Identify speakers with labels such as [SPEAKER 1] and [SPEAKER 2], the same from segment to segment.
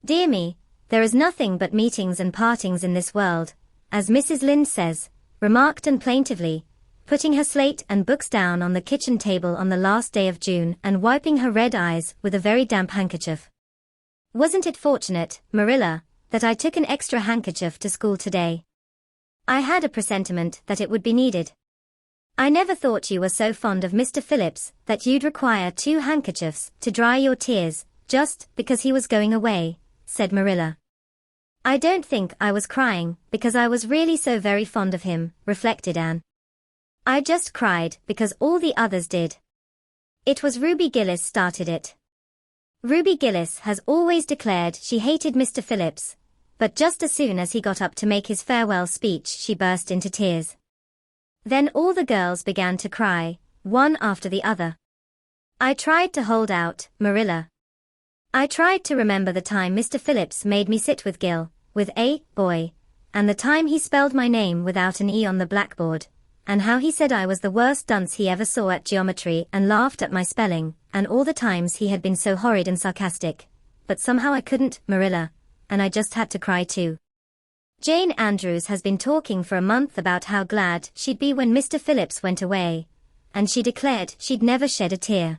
[SPEAKER 1] Dear me, there is nothing but meetings and partings in this world, as Mrs. Lynde says, remarked and plaintively, putting her slate and books down on the kitchen table on the last day of June and wiping her red eyes with a very damp handkerchief. Wasn't it fortunate, Marilla, that I took an extra handkerchief to school today? I had a presentiment that it would be needed. I never thought you were so fond of Mr. Phillips that you'd require 2 handkerchiefs to dry your tears, just because he was going away, said Marilla. I don't think I was crying because I was really so very fond of him, reflected Anne. I just cried because all the others did. It was Ruby Gillis started it. Ruby Gillis has always declared she hated Mr. Phillips, but just as soon as he got up to make his farewell speech she burst into tears. Then all the girls began to cry, one after the other. I tried to hold out, Marilla. I tried to remember the time Mr. Phillips made me sit with Gil, with a boy, and the time he spelled my name without an E on the blackboard, and how he said I was the worst dunce he ever saw at geometry and laughed at my spelling, and all the times he had been so horrid and sarcastic. But somehow I couldn't, Marilla, and I just had to cry too. Jane Andrews has been talking for a month about how glad she'd be when Mr. Phillips went away, and she declared she'd never shed a tear.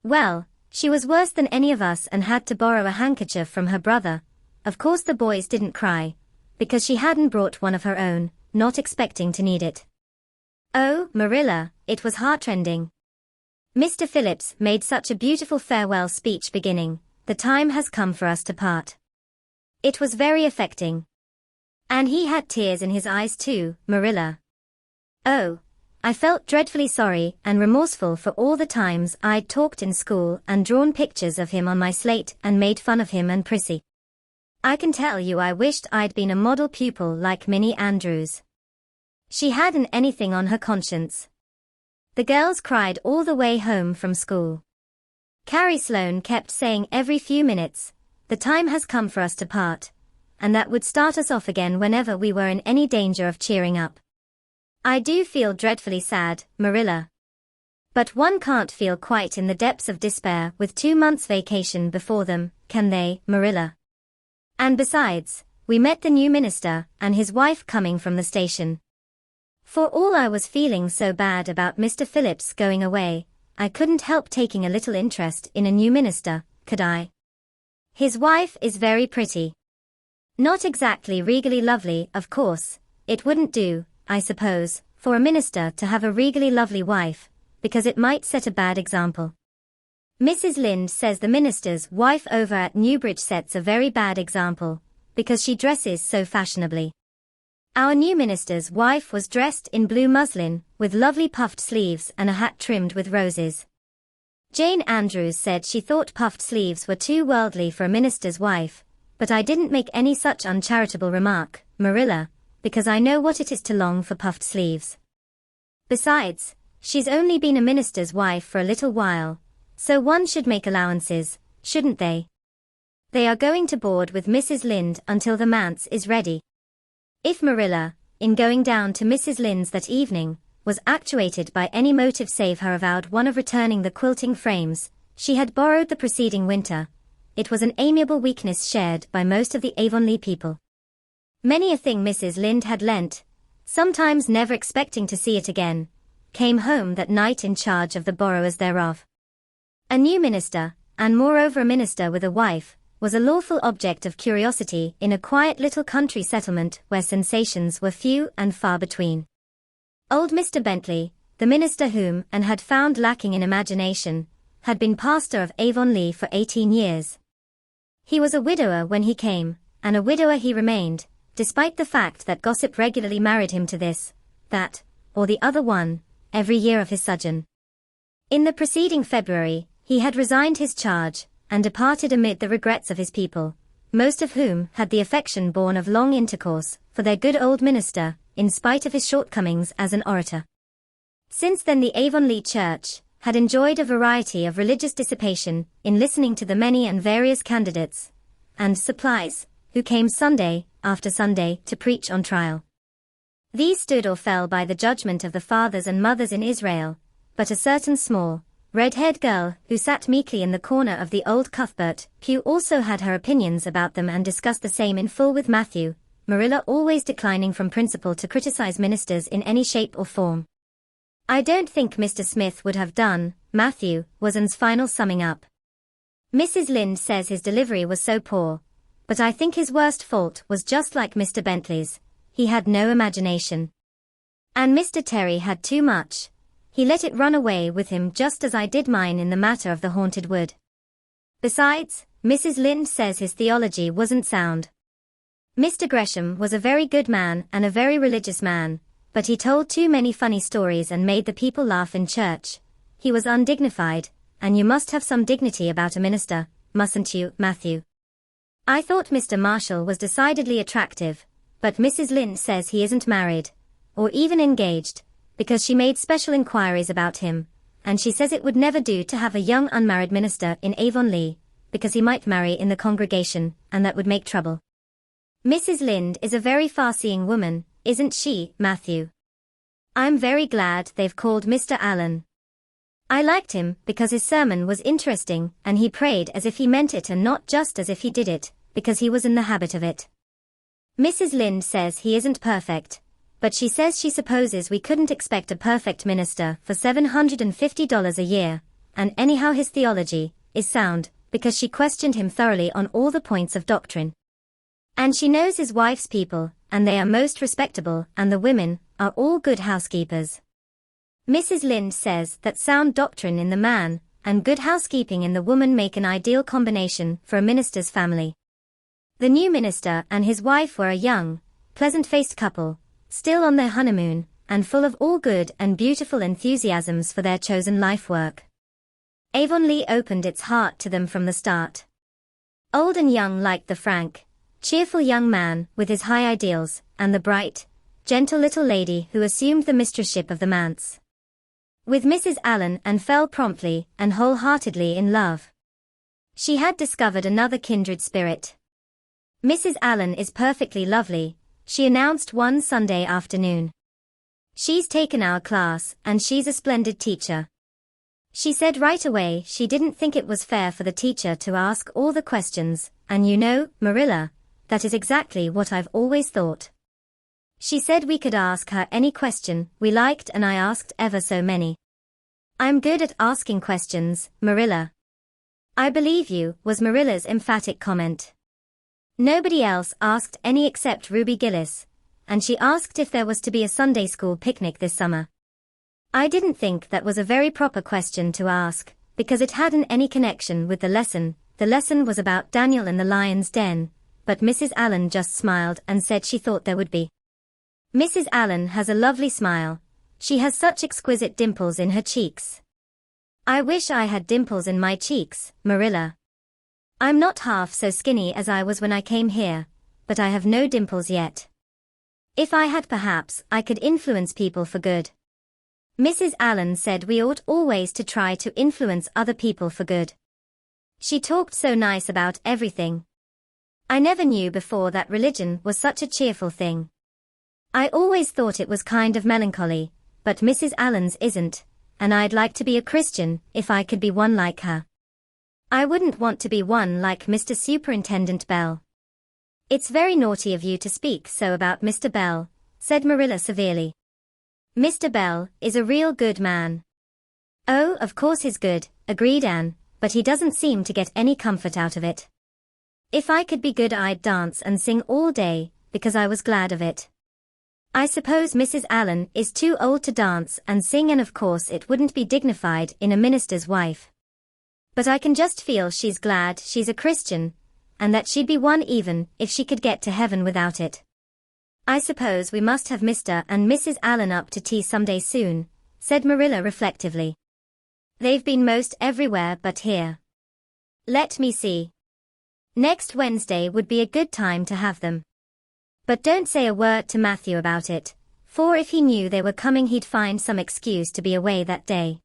[SPEAKER 1] Well, she was worse than any of us and had to borrow a handkerchief from her brother. Of course the boys didn't cry, because she hadn't brought one of her own, not expecting to need it. Oh, Marilla, it was heartrending. Mr. Phillips made such a beautiful farewell speech beginning, "The time has come for us to part." It was very affecting. And he had tears in his eyes too, Marilla. Oh, I felt dreadfully sorry and remorseful for all the times I'd talked in school and drawn pictures of him on my slate and made fun of him and Prissy. I can tell you I wished I'd been a model pupil like Minnie Andrews. She hadn't anything on her conscience. The girls cried all the way home from school. Carrie Sloane kept saying every few minutes, "The time has come for us to part," and that would start us off again whenever we were in any danger of cheering up. I do feel dreadfully sad, Marilla. But one can't feel quite in the depths of despair with 2 months' vacation before them, can they, Marilla? And besides, we met the new minister and his wife coming from the station. For all I was feeling so bad about Mr. Phillips going away, I couldn't help taking a little interest in a new minister, could I? His wife is very pretty. Not exactly regally lovely, of course. It wouldn't do, I suppose, for a minister to have a regally lovely wife, because it might set a bad example. Mrs. Lynde says the minister's wife over at Newbridge sets a very bad example, because she dresses so fashionably. Our new minister's wife was dressed in blue muslin, with lovely puffed sleeves and a hat trimmed with roses. Jane Andrews said she thought puffed sleeves were too worldly for a minister's wife, but I didn't make any such uncharitable remark, Marilla, because I know what it is to long for puffed sleeves. Besides, she's only been a minister's wife for a little while, so one should make allowances, shouldn't they? They are going to board with Mrs. Lynde until the manse is ready. If Marilla, in going down to Mrs. Lynde's that evening, was actuated by any motive save her avowed one of returning the quilting frames she had borrowed the preceding winter, it was an amiable weakness shared by most of the Avonlea people. Many a thing Mrs. Lynde had lent, sometimes never expecting to see it again, came home that night in charge of the borrowers thereof. A new minister, and moreover a minister with a wife, was a lawful object of curiosity in a quiet little country settlement where sensations were few and far between. Old Mr. Bentley, the minister whom Anne had found lacking in imagination, had been pastor of Avonlea for 18 years. He was a widower when he came, and a widower he remained, despite the fact that gossip regularly married him to this, that, or the other one, every year of his sojourn. In the preceding February, he had resigned his charge, and departed amid the regrets of his people, most of whom had the affection born of long intercourse for their good old minister, in spite of his shortcomings as an orator. Since then the Avonlea Church had enjoyed a variety of religious dissipation in listening to the many and various candidates and supplies who came Sunday after Sunday to preach on trial. These stood or fell by the judgment of the fathers and mothers in Israel, but a certain small, red-haired girl, who sat meekly in the corner of the old Cuthbert pew, also had her opinions about them and discussed the same in full with Matthew, Marilla always declining from principle to criticize ministers in any shape or form. "I don't think Mr. Smith would have done," Matthew was Anne's final summing up. "Mrs. Lynde says his delivery was so poor, but I think his worst fault was just like Mr. Bentley's. He had no imagination. And Mr. Terry had too much. He let it run away with him just as I did mine in the matter of the haunted wood. Besides, Mrs. Lynde says his theology wasn't sound. Mr. Gresham was a very good man and a very religious man, but he told too many funny stories and made the people laugh in church. He was undignified, and you must have some dignity about a minister, mustn't you, Matthew? I thought Mr. Marshall was decidedly attractive, but Mrs. Lynde says he isn't married, or even engaged, because she made special inquiries about him, and she says it would never do to have a young unmarried minister in Avonlea, because he might marry in the congregation, and that would make trouble. Mrs. Lynde is a very far-seeing woman, isn't she, Matthew? I'm very glad they've called Mr. Allen. I liked him because his sermon was interesting and he prayed as if he meant it and not just as if he did it, because he was in the habit of it. Mrs. Lynde says he isn't perfect, but she says she supposes we couldn't expect a perfect minister for $750 a year, and anyhow his theology is sound, because she questioned him thoroughly on all the points of doctrine. And she knows his wife's people, and they are most respectable, and the women are all good housekeepers. Mrs. Lynde says that sound doctrine in the man and good housekeeping in the woman make an ideal combination for a minister's family. The new minister and his wife were a young, pleasant-faced couple, still on their honeymoon, and full of all good and beautiful enthusiasms for their chosen life work. Avonlea opened its heart to them from the start. Old and young liked the frank, cheerful young man with his high ideals, and the bright, gentle little lady who assumed the mistressship of the manse. With Mrs. Allen and fell promptly and wholeheartedly in love. She had discovered another kindred spirit. "Mrs. Allen is perfectly lovely," she announced one Sunday afternoon. "She's taken our class and she's a splendid teacher." She said right away she didn't think it was fair for the teacher to ask all the questions, and you know, Marilla, that is exactly what I've always thought. She said we could ask her any question we liked, and I asked ever so many. "I'm good at asking questions, Marilla." "I believe you," was Marilla's emphatic comment. Nobody else asked any except Ruby Gillis, and she asked if there was to be a Sunday school picnic this summer. I didn't think that was a very proper question to ask, because it hadn't any connection with the lesson. The lesson was about Daniel in the lion's den, but Mrs. Allen just smiled and said she thought there would be. Mrs. Allen has a lovely smile. She has such exquisite dimples in her cheeks. I wish I had dimples in my cheeks, Marilla. I'm not half so skinny as I was when I came here, but I have no dimples yet. If I had, perhaps I could influence people for good. Mrs. Allen said we ought always to try to influence other people for good. She talked so nice about everything. I never knew before that religion was such a cheerful thing. I always thought it was kind of melancholy, but Mrs. Allen's isn't, and I'd like to be a Christian if I could be one like her. I wouldn't want to be one like Mr. Superintendent Bell. It's very naughty of you to speak so about Mr. Bell, said Marilla severely. Mr. Bell is a real good man. Oh, of course he's good, agreed Anne, but he doesn't seem to get any comfort out of it. If I could be good I'd dance and sing all day, because I was glad of it. I suppose Mrs. Allen is too old to dance and sing, and of course it wouldn't be dignified in a minister's wife. But I can just feel she's glad she's a Christian, and that she'd be one even if she could get to heaven without it. I suppose we must have Mr. and Mrs. Allen up to tea someday soon, said Marilla reflectively. They've been most everywhere but here. Let me see. Next Wednesday would be a good time to have them. But don't say a word to Matthew about it, for if he knew they were coming he'd find some excuse to be away that day.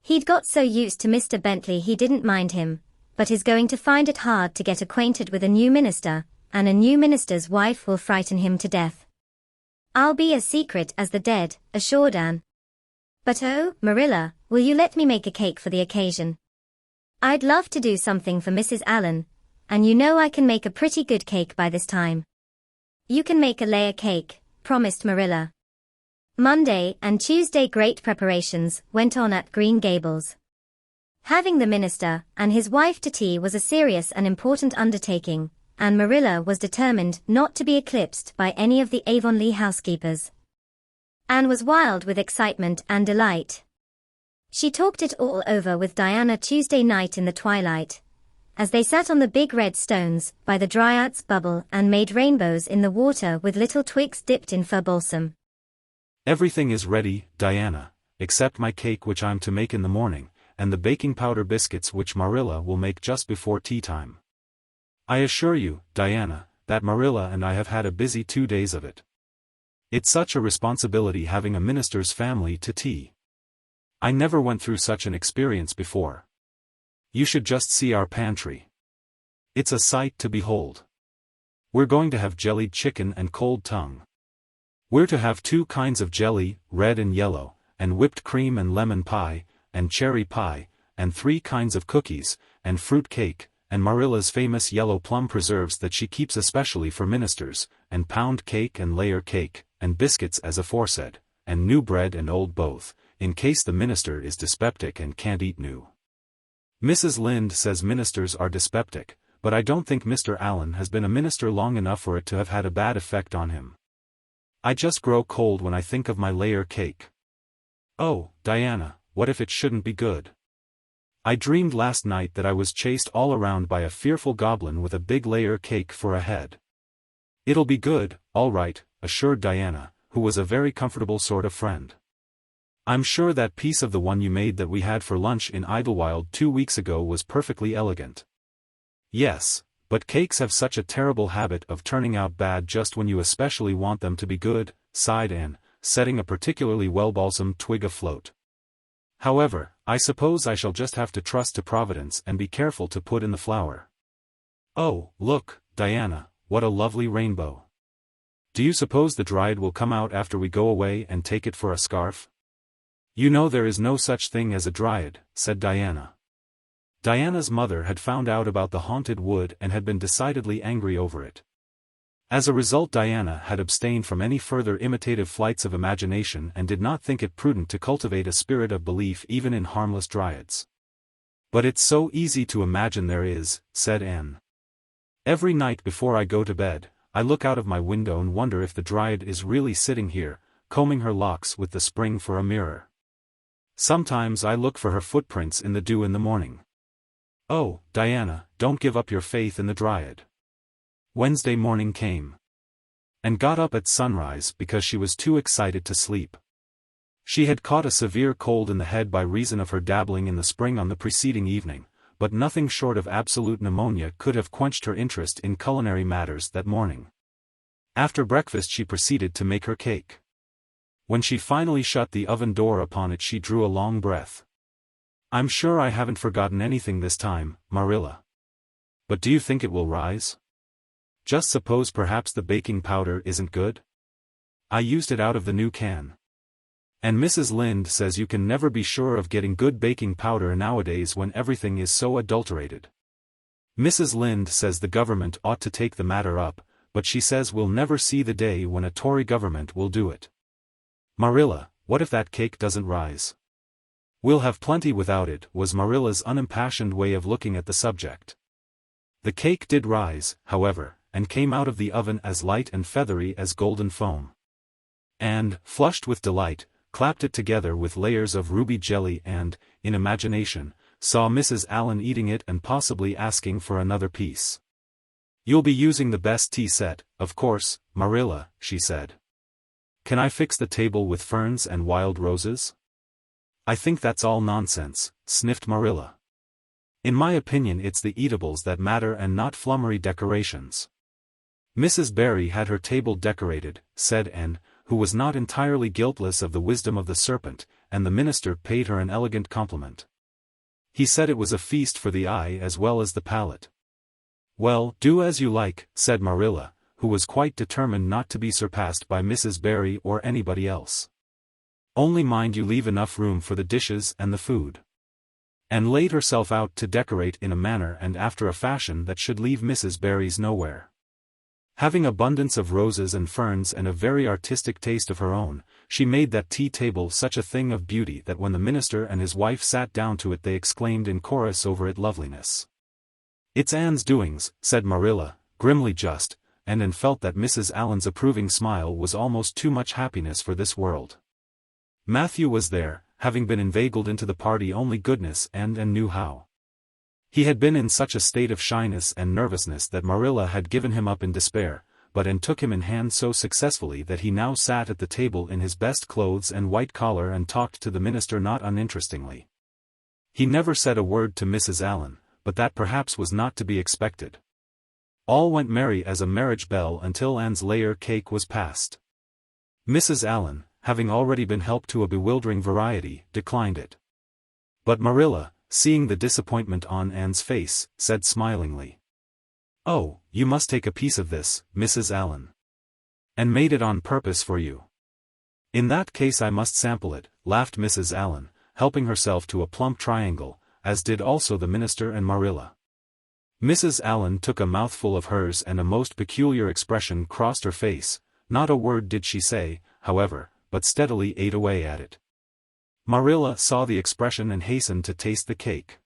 [SPEAKER 1] He'd got so used to Mr. Bentley he didn't mind him, but is going to find it hard to get acquainted with a new minister, and a new minister's wife will frighten him to death. I'll be as secret as the dead, assured Anne. But oh, Marilla, will you let me make a cake for the occasion? I'd love to do something for Mrs. Allen, and you know I can make a pretty good cake by this time. You can make a layer cake, promised Marilla. Monday and Tuesday great preparations went on at Green Gables. Having the minister and his wife to tea was a serious and important undertaking, and Marilla was determined not to be eclipsed by any of the Avonlea housekeepers. Anne was wild with excitement and delight. She talked it all over with Diana Tuesday night in the twilight, as they sat on the big red stones by the Dryad's bubble and made rainbows in the water with little twigs dipped in fir balsam.
[SPEAKER 2] Everything is ready, Diana, except my cake which I'm to make in the morning, and the baking powder biscuits which Marilla will make just before tea time. I assure you, Diana, that Marilla and I have had a busy 2 days of it. It's such a responsibility having a minister's family to tea. I never went through such an experience before. You should just see our pantry. It's a sight to behold. We're going to have jellied chicken and cold tongue. We're to have 2 kinds of jelly, red and yellow, and whipped cream and lemon pie, and cherry pie, and 3 kinds of cookies, and fruit cake, and Marilla's famous yellow plum preserves that she keeps especially for ministers, and pound cake and layer cake, and biscuits as aforesaid, and new bread and old both, in case the minister is dyspeptic and can't eat new. Mrs. Lynde says ministers are dyspeptic, but I don't think Mr. Allen has been a minister long enough for it to have had a bad effect on him. I just grow cold when I think of my layer cake. Oh, Diana, what if it shouldn't be good? I dreamed last night that I was chased all around by a fearful goblin with a big layer cake for a head. It'll be good, all right, assured Diana, who was a very comfortable sort of friend. I'm sure that piece of the one you made that we had for lunch in Idlewild 2 weeks ago was perfectly elegant. Yes, but cakes have such a terrible habit of turning out bad just when you especially want them to be good, sighed Anne, setting a particularly well-balsamed twig afloat. However, I suppose I shall just have to trust to Providence and be careful to put in the flour. Oh, look, Diana, what a lovely rainbow. Do you suppose the Dryad will come out after we go away and take it for a scarf? You know there is no such thing as a Dryad, said Diana. Diana's mother had found out about the haunted wood and had been decidedly angry over it. As a result, Diana had abstained from any further imitative flights of imagination and did not think it prudent to cultivate a spirit of belief even in harmless Dryads. But it's so easy to imagine there is, said Anne. Every night before I go to bed, I look out of my window and wonder if the Dryad is really sitting here, combing her locks with the spring for a mirror. Sometimes I look for her footprints in the dew in the morning. Oh, Diana, don't give up your faith in the Dryad. Wednesday morning came. Anne got up at sunrise because she was too excited to sleep. She had caught a severe cold in the head by reason of her dabbling in the spring on the preceding evening, but nothing short of absolute pneumonia could have quenched her interest in culinary matters that morning. After breakfast she proceeded to make her cake. When she finally shut the oven door upon it she drew a long breath. I'm sure I haven't forgotten anything this time, Marilla. But do you think it will rise? Just suppose perhaps the baking powder isn't good? I used it out of the new can. And Mrs. Lynde says you can never be sure of getting good baking powder nowadays when everything is so adulterated. Mrs. Lynde says the government ought to take the matter up, but she says we'll never see the day when a Tory government will do it. Marilla, what if that cake doesn't rise? We'll have plenty without it, was Marilla's unimpassioned way of looking at the subject. The cake did rise, however, and came out of the oven as light and feathery as golden foam. And, flushed with delight, clapped it together with layers of ruby jelly and, in imagination, saw Mrs. Allen eating it and possibly asking for another piece. You'll be using the best tea set, of course, Marilla, she said. Can I fix the table with ferns and wild roses? I think that's all nonsense, sniffed Marilla. In my opinion it's the eatables that matter and not flummery decorations. Mrs. Barry had her table decorated, said Anne, who was not entirely guiltless of the wisdom of the serpent, and the minister paid her an elegant compliment. He said it was a feast for the eye as well as the palate. Well, do as you like, said Marilla, who was quite determined not to be surpassed by Mrs. Barry or anybody else. Only mind you leave enough room for the dishes and the food. And laid herself out to decorate in a manner and after a fashion that should leave Mrs. Barry's nowhere. Having abundance of roses and ferns and a very artistic taste of her own, she made that tea table such a thing of beauty that when the minister and his wife sat down to it they exclaimed in chorus over its loveliness. "It's Anne's doings," said Marilla, grimly just, and felt that Mrs. Allen's approving smile was almost too much happiness for this world. Matthew was there, having been inveigled into the party only goodness and knew how. He had been in such a state of shyness and nervousness that Marilla had given him up in despair, but took him in hand so successfully that he now sat at the table in his best clothes and white collar and talked to the minister not uninterestingly. He never said a word to Mrs. Allen, but that perhaps was not to be expected. All went merry as a marriage bell until Anne's layer cake was passed. Mrs. Allen, having already been helped to a bewildering variety, declined it. But Marilla, seeing the disappointment on Anne's face, said smilingly, "Oh, you must take a piece of this, Mrs. Allen. And made it on purpose for you." "In that case I must sample it," laughed Mrs. Allen, helping herself to a plump triangle, as did also the minister and Marilla. Mrs. Allen took a mouthful of hers and a most peculiar expression crossed her face. Not a word did she say, however, but steadily ate away at it. Marilla saw the expression and hastened to taste the cake.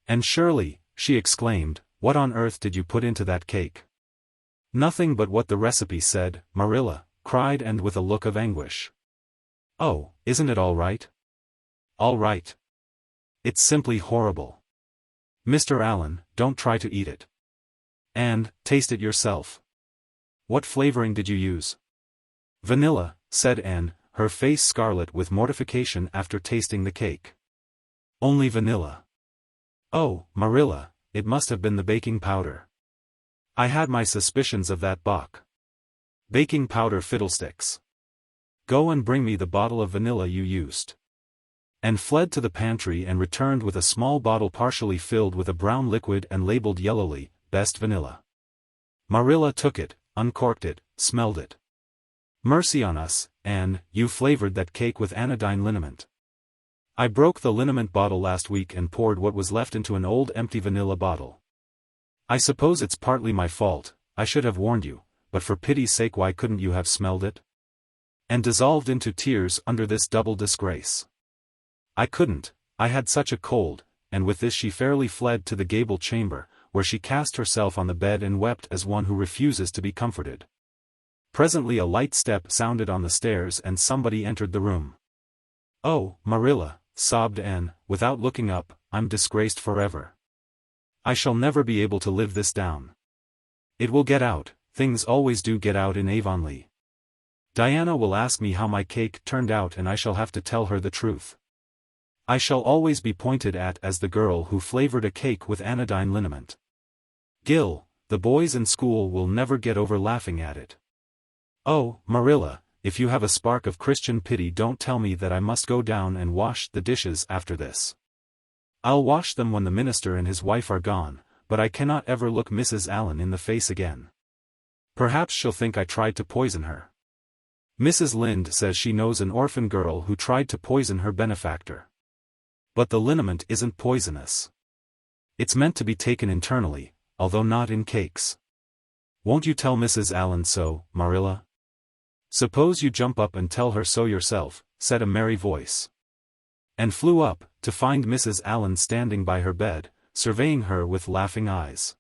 [SPEAKER 2] "And Shirley," she exclaimed, "what on earth did you put into that cake?" "Nothing but what the recipe said," Marilla cried, and with a look of anguish. "Oh, isn't it all right?" "All right. It's simply horrible. Mr. Allen, don't try to eat it. And, taste it yourself. What flavoring did you use?" "Vanilla," said Anne, her face scarlet with mortification after tasting the cake. "Only vanilla." "Oh, Marilla, it must have been the baking powder. I had my suspicions of that Bach. Baking powder fiddlesticks. Go and bring me the bottle of vanilla you used." And fled to the pantry and returned with a small bottle partially filled with a brown liquid and labeled yellowly, "Best vanilla." Marilla took it, uncorked it, smelled it. "Mercy on us, Anne, you flavored that cake with anodyne liniment." "I broke the liniment bottle last week and poured what was left into an old empty vanilla bottle. I suppose it's partly my fault, I should have warned you, but for pity's sake why couldn't you have smelled it?" And dissolved into tears under this double disgrace. "I couldn't, I had such a cold," and with this she fairly fled to the gable chamber, where she cast herself on the bed and wept as one who refuses to be comforted. Presently a light step sounded on the stairs and somebody entered the room. "Oh, Marilla," sobbed Anne, without looking up, "I'm disgraced forever. I shall never be able to live this down. It will get out, things always do get out in Avonlea. Diana will ask me how my cake turned out and I shall have to tell her the truth. I shall always be pointed at as the girl who flavored a cake with anodyne liniment. Gil, the boys in school will never get over laughing at it. Oh, Marilla, if you have a spark of Christian pity don't tell me that I must go down and wash the dishes after this. I'll wash them when the minister and his wife are gone, but I cannot ever look Mrs. Allen in the face again. Perhaps she'll think I tried to poison her. Mrs. Lynde says she knows an orphan girl who tried to poison her benefactor. But the liniment isn't poisonous. It's meant to be taken internally, although not in cakes. Won't you tell Mrs. Allen so, Marilla? Suppose you jump up and tell her so yourself, said a merry voice. And flew up, to find Mrs. Allen standing by her bed, surveying her with laughing eyes.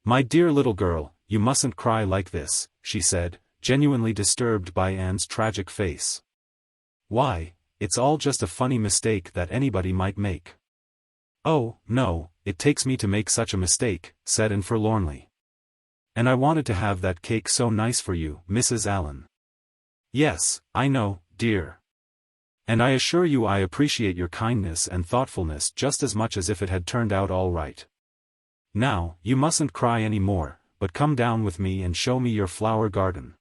[SPEAKER 2] My dear little girl, you mustn't cry like this, she said, genuinely disturbed by Anne's tragic face. Why, it's all just a funny mistake that anybody might make. Oh, no, it takes me to make such a mistake, said Anne forlornly. And I wanted to have that cake so nice for you, Mrs. Allen. Yes, I know, dear. And I assure you I appreciate your kindness and thoughtfulness just as much as if it had turned out all right. Now, you mustn't cry any more, but come down with me and show me your flower garden.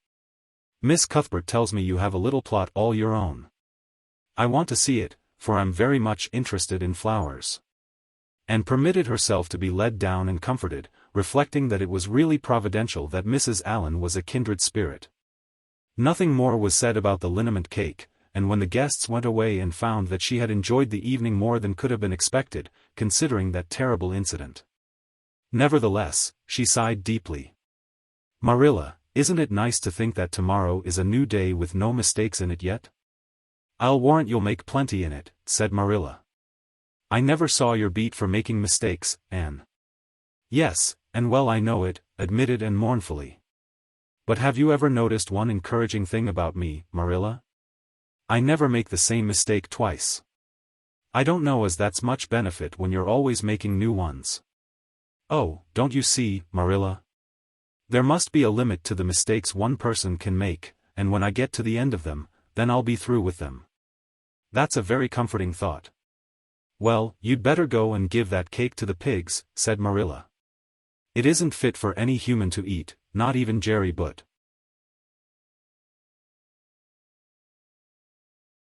[SPEAKER 2] Miss Cuthbert tells me you have a little plot all your own. I want to see it, for I'm very much interested in flowers. And permitted herself to be led down and comforted, reflecting that it was really providential that Mrs. Allen was a kindred spirit. Nothing more was said about the liniment cake, and when the guests went away and found that she had enjoyed the evening more than could have been expected, considering that terrible incident. Nevertheless, she sighed deeply. Marilla, isn't it nice to think that tomorrow is a new day with no mistakes in it yet? I'll warrant you'll make plenty in it, said Marilla. I never saw your beat for making mistakes, Anne. Yes, and well I know it, admitted Anne mournfully. But have you ever noticed one encouraging thing about me, Marilla? I never make the same mistake twice. I don't know as that's much benefit when you're always making new ones. Oh, don't you see, Marilla? There must be a limit to the mistakes one person can make, and when I get to the end of them, then I'll be through with them. That's a very comforting thought. Well, you'd better go and give that cake to the pigs, said Marilla. It isn't fit for any human to eat, not even Jerry Butt.